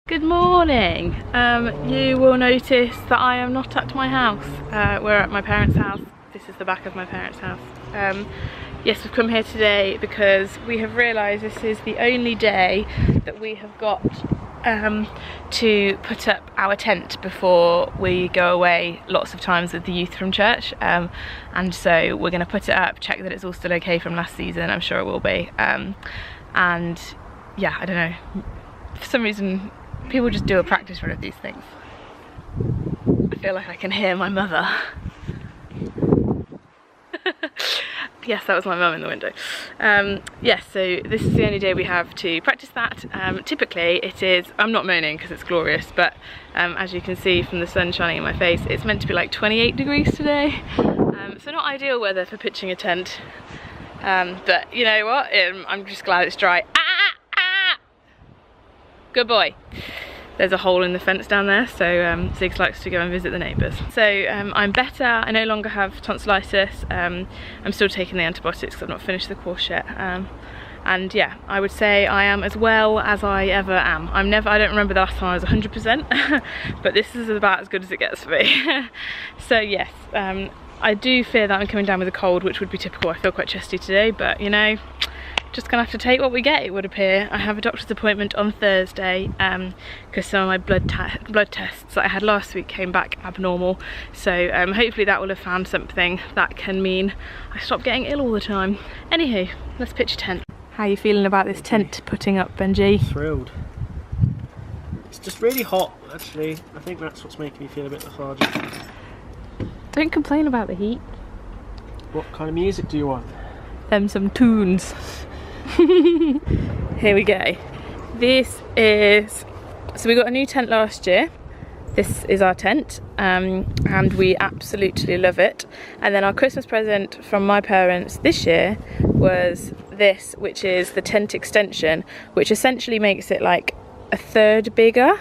Good morning. You will notice that I am not at my house. We're at my parents' house. This is the back of my parents' house. Yes, we've come here today because we have realised this is the only day that we have got to put up our tent before we go away lots of times with the youth from church, and so we're going to put it up, check that it's all still okay from last season. I'm sure it will be, and yeah, I don't know, for some reason people just do a practice run of these things. I feel like I can hear my mother. Yes, that was my mum in the window. Yes, so this is the only day we have to practice that. Typically it is, I'm not moaning because it's glorious, but as you can see from the sun shining in my face, it's meant to be like 28 degrees today. So not ideal weather for pitching a tent. But you know what, I'm just glad it's dry. Good boy. There's a hole in the fence down there, so Ziggs likes to go and visit the neighbours. So I'm better, I no longer have tonsillitis. I'm still taking the antibiotics because I've not finished the course yet. And yeah, I would say I am as well as I ever am. I don't remember the last time I was 100%, but this is about as good as it gets for me. So yes, I do fear that I'm coming down with a cold, which would be typical. I feel quite chesty today, but you know, just gonna have to take what we get, it would appear. I have a doctor's appointment on Thursday because some of my blood tests that I had last week came back abnormal, so hopefully that will have found something that can mean I stop getting ill all the time. Anywho, let's pitch a tent. How are you feeling about this tent putting up, Benji? Thrilled. It's just really hot, actually. I think that's what's making me feel a bit lethargic. Don't complain about the heat. What kind of music do you want? Some tunes. Here we go. This is, so we got a new tent last year. This is our tent, and we absolutely love it. And then our Christmas present from my parents this year was this, which is the tent extension, which essentially makes it like a third bigger,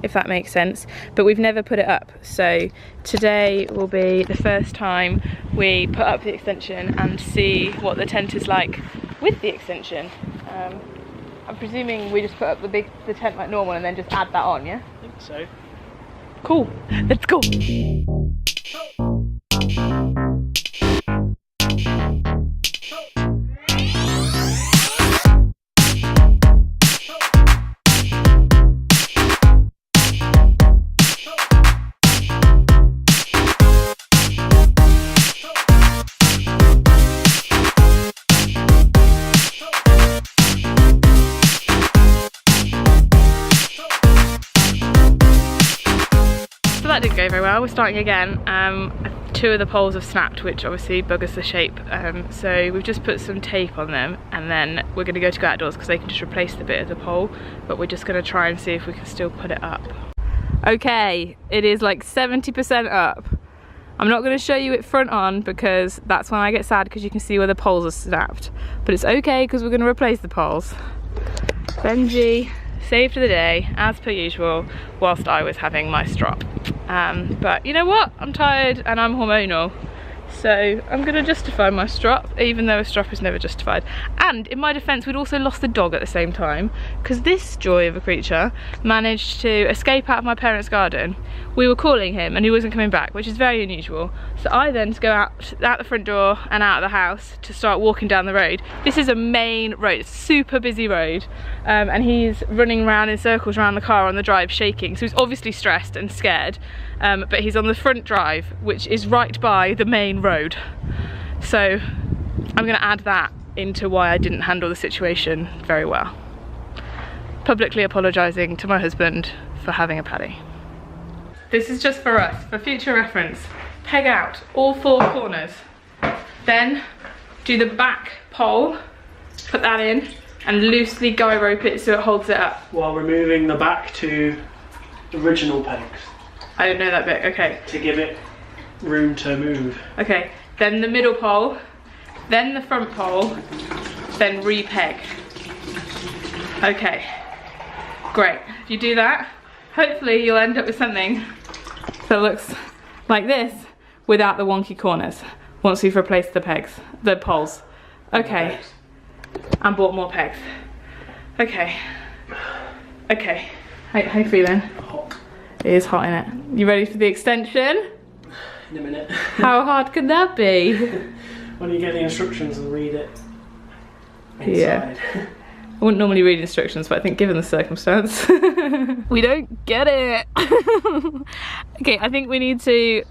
if that makes sense, but we've never put it up. So today will be the first time we put up the extension and see what the tent is like with the extension. I'm presuming we just put up the tent like normal and then just add that on, yeah? I think so. Cool, let's go. That didn't go very well. We're starting again. 2 of the poles have snapped, which obviously buggers the shape, so we've just put some tape on them, and then we're going to go outdoors because they can just replace the bit of the pole, but we're just going to try and see if we can still put it up. Okay, it is like 70% up. I'm not going to show you it front on because that's when I get sad, because you can see where the poles are snapped, but it's okay because we're going to replace the poles. Benji saved the day as per usual whilst I was having my strop, but you know what, I'm tired and I'm hormonal, so I'm going to justify my strop, even though a strop is never justified. And in my defence, we'd also lost the dog at the same time, because this joy of a creature managed to escape out of my parents' garden. We were calling him and he wasn't coming back, which is very unusual. So I then go out the front door and out of the house to start walking down the road. This is a main road, it's a super busy road, and he's running around in circles around the car on the drive shaking, so he's obviously stressed and scared, but he's on the front drive, which is right by the main road. So I'm going to add that into why I didn't handle the situation very well. Publicly apologising to my husband for having a paddy. This is just for us, for future reference. Peg out all 4 corners, then do the back pole, put that in, and loosely guy rope it so it holds it up. While removing the back to original pegs. I didn't know that bit, okay. To give it room to move. Okay, then the middle pole, then the front pole, then re-peg. Okay, great. If you do that, hopefully you'll end up with something that looks like this without the wonky corners once we've replaced the poles. Okay, and bought more pegs. Okay, How you feeling? Hot. It is hot, innit? You ready for the extension? In a minute. How hard can that be? When you get the instructions and read it inside. Yeah. I wouldn't normally read instructions, but I think given the circumstance, we don't get it. Okay, I think we need to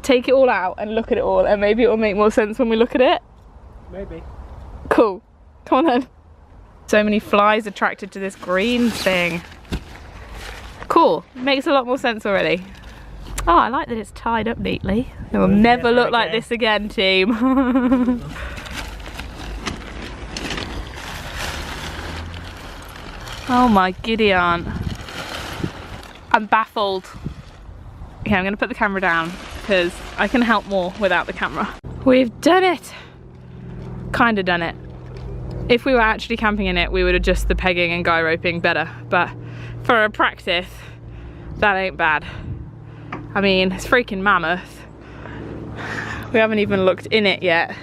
take it all out and look at it all, and maybe it will make more sense when we look at it. Maybe. Cool. Come on then. So many flies attracted to this green thing. Cool. Makes a lot more sense already. Oh, I like that it's tied up neatly. It will never look like this again, team. Oh my giddy aunt. I'm baffled. Okay, I'm gonna put the camera down because I can help more without the camera. We've done it. Kinda done it. If we were actually camping in it, we would adjust the pegging and guy roping better, but for a practice, that ain't bad. I mean, it's freaking mammoth. We haven't even looked in it yet,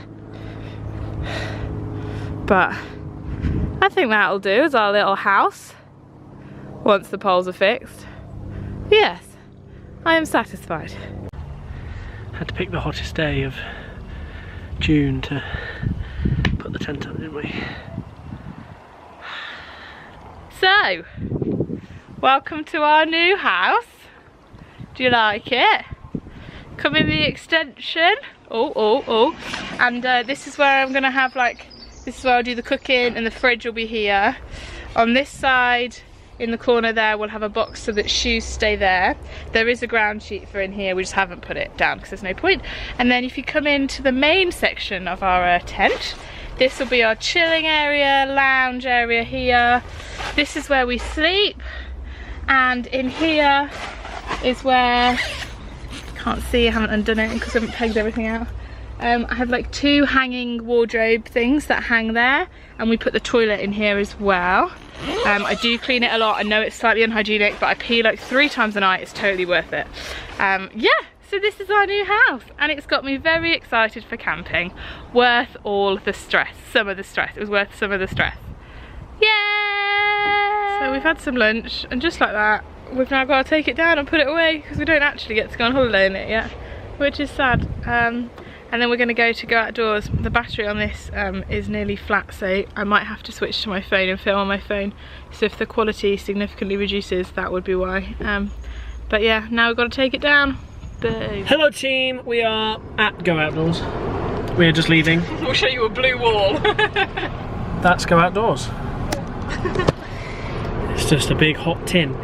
but I think that'll do as our little house once the poles are fixed. Yes, I am satisfied. Had to pick the hottest day of June to put the tent up, didn't we? So, welcome to our new house. Do you like it? Come in the extension. Oh. And this is where I'm gonna have this is where I'll do the cooking, and the fridge will be here. On this side, in the corner there, we'll have a box so that shoes stay there. There is a ground sheet for in here, we just haven't put it down because there's no point. And then if you come into the main section of our tent, this will be our chilling area, lounge area here. This is where we sleep. And in here is where, can't see, I haven't undone it because I haven't pegged everything out. I have like 2 hanging wardrobe things that hang there, and we put the toilet in here as well. I do clean it a lot. I know it's slightly unhygienic, but I pee like 3 times a night. It's totally worth it. Yeah, so this is our new house, and it's got me very excited for camping. Worth all the stress, some of the stress. It was worth some of the stress. Yeah. So we've had some lunch, and just like that, we've now got to take it down and put it away because we don't actually get to go on holiday in it yet, which is sad. And then we're going to go outdoors. The battery on this is nearly flat, so I might have to switch to my phone and film on my phone. So if the quality significantly reduces, that would be why. But yeah, now we've got to take it down. Boom. Hello team, we are at Go Outdoors. We're just leaving. We'll show you a blue wall. That's Go Outdoors. It's just a big hot tin.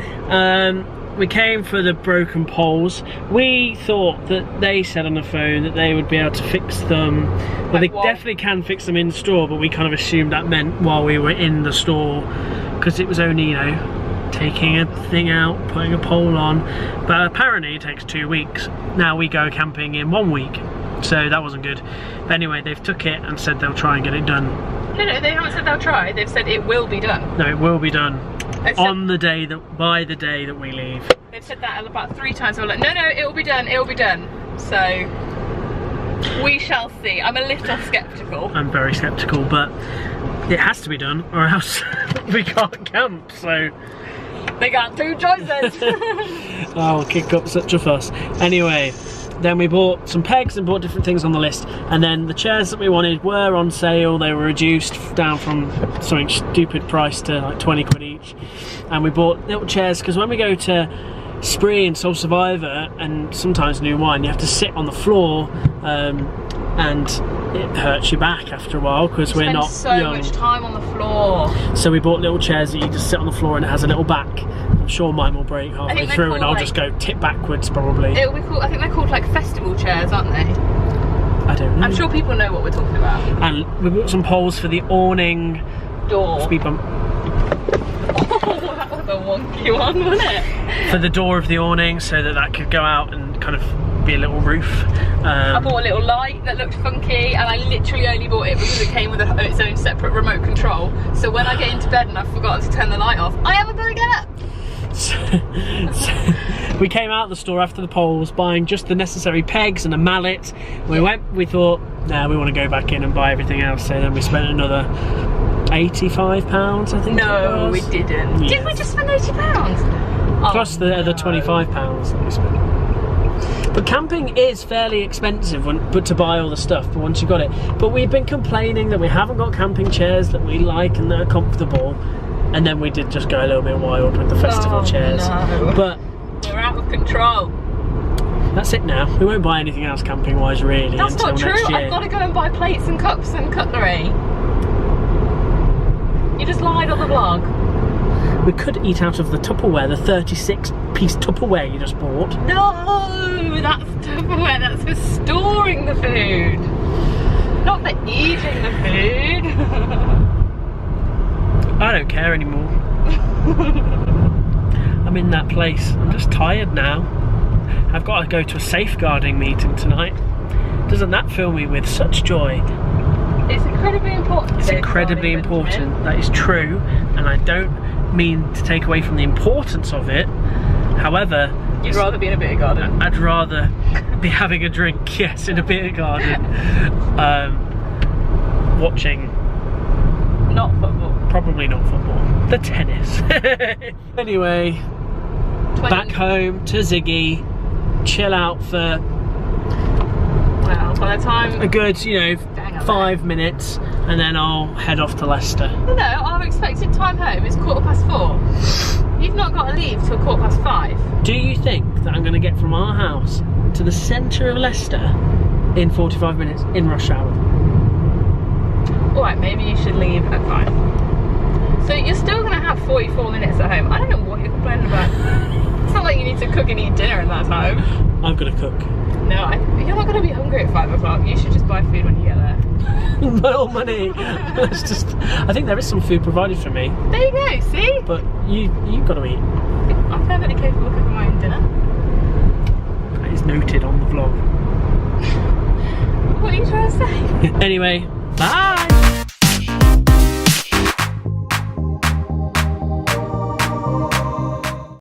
We came for the broken poles. We thought that they said on the phone that they would be able to fix them. Well, they definitely can fix them in store, but we kind of assumed that meant while we were in the store, because it was only, you know, taking a thing out, putting a pole on. But apparently it takes 2 weeks. Now we go camping in 1 week, so that wasn't good. But anyway, they've took it and said they'll try and get it done. No, they haven't said they'll try. They've said it will be done. No, it will be done. On the day that, by the day that we leave. They've said that about 3 times. We're like, no, it will be done, it will be done. So, we shall see. I'm a little sceptical. I'm very sceptical, but it has to be done or else we can't camp, so. They got 2 choices. I'll kick up such a fuss. Anyway, then we bought some pegs and bought different things on the list, and then the chairs that we wanted were on sale. They were reduced down from something stupid price to like 20 quid each, and we bought little chairs because when we go to Spree and Soul Survivor and sometimes New Wine, you have to sit on the floor, and it hurts your back after a while because we're not so young. Much time on the floor. So we bought little chairs that you just sit on the floor and it has a little back. I'm sure mine will break halfway through and I'll just go tip backwards probably. It'll be cool. I think they're called like festival chairs, aren't they? I don't know. I'm sure people know what we're talking about. And we bought some poles for the awning door. Speed bump. Oh, that was a wonky one, wasn't it? For the door of the awning so that that could go out and kind of be a little roof. I bought a little light that looked funky, and I literally only bought it because it came with its own separate remote control. So when I get into bed and I've forgotten to turn the light off, I haven't got to get up. So we came out of the store after the poles buying just the necessary pegs and a mallet. We thought, nah, we want to go back in and buy everything else, so then we spent another £85, I think. No, we didn't. Yes. Did we just spend £80? plus the other £25 that we spent. But camping is fairly expensive but to buy all the stuff, but once you got it. But we've been complaining that we haven't got camping chairs that we like and that are comfortable, and then we did just go a little bit wild with the festival chairs. No. But we're out of control. That's it now. We won't buy anything else camping wise really That's until not true. next year. I've got to go and buy plates and cups and cutlery. You just lied on the vlog. We could eat out of the Tupperware, the 36-piece Tupperware you just bought. No, that's Tupperware. That's for storing the food, not for eating the food. I don't care anymore. I'm in that place. I'm just tired now. I've got to go to a safeguarding meeting tonight. Doesn't that fill me with such joy? It's incredibly important. It's incredibly important. That is true, and I don't mean to take away from the importance of it. However, you'd rather be in a beer garden. I'd rather be having a drink, yes, in a beer garden, watching. Not football. Probably not football. The tennis. Anyway, back home to Ziggy. Chill out for. Well, by the time a good, 5 minutes, and then I'll head off to Leicester. No, our expected time home is 4:15. You've not got to leave till 5:15. Do you think that I'm going to get from our house to the centre of Leicester in 45 minutes in rush hour? Alright, maybe you should leave at 5. So you're still going to have 44 minutes at home. I don't know what you're complaining about. It's not like you need to cook and eat dinner in that time. I'm going to cook. No, you're not going to be hungry at 5 o'clock. You should just buy food when you get there. No money. I think there is some food provided for me. There you go, see? But you've got to eat. I'm perfectly capable of cooking my own dinner. That is noted on the vlog. What are you trying to say? Anyway, bye!